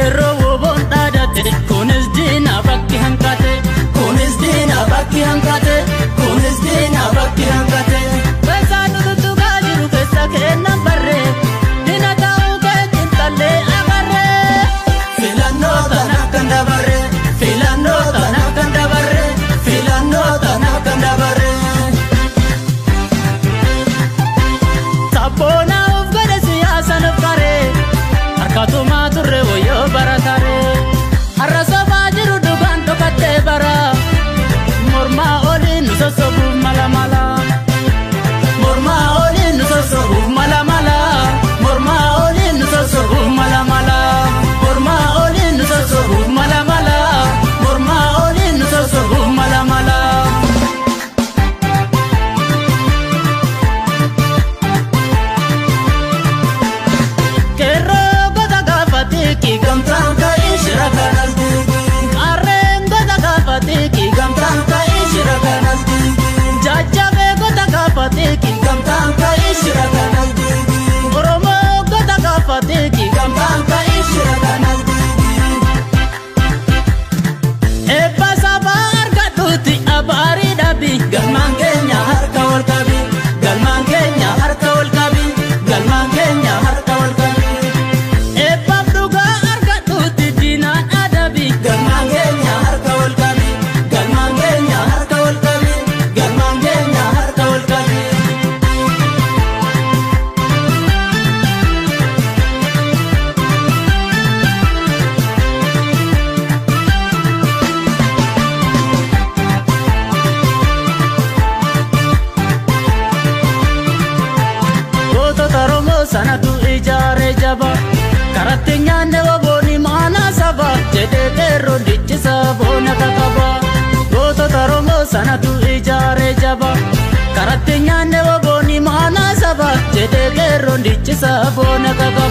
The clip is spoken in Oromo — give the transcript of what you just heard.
Ero wobon adate kunis dina bakki hankate kunis dina bakki hankate kunis dina bakki hankate besanu tu gajiru kesa kenna barre dina tau ke tintalle agarre filano tanakanda barre filano tanakanda barre filano tanakanda barre sapona ufgade siyasa nafkare arkatuma turre woyo baratare arrasa bajiru dugan tokate bara morma olin sosobu mala mala morma olin sosobu mala mala morma olin sosobu mala mala morma olin sosobu mala mala morma olin sosobu mala mala ki gamtan ka ishra kanalti arren goda kafati ki gamtan ka ishra kanalti jajabe goda kafati ki gamtan ka ishra kanalti oromo goda kafati ki gamtan ka ishra kanalti e pasabar gatuti abari dabi galman kenya harka wal kabi galman kenya harka wal kabi galman kenya harka wal kabi sanatu ijare jaba karatenya ne waboni mana saba jede terro dichi sabona kakaba goto taromo sanatu ijare jaba karatenya ne waboni mana saba jede terro dichi sabona kakaba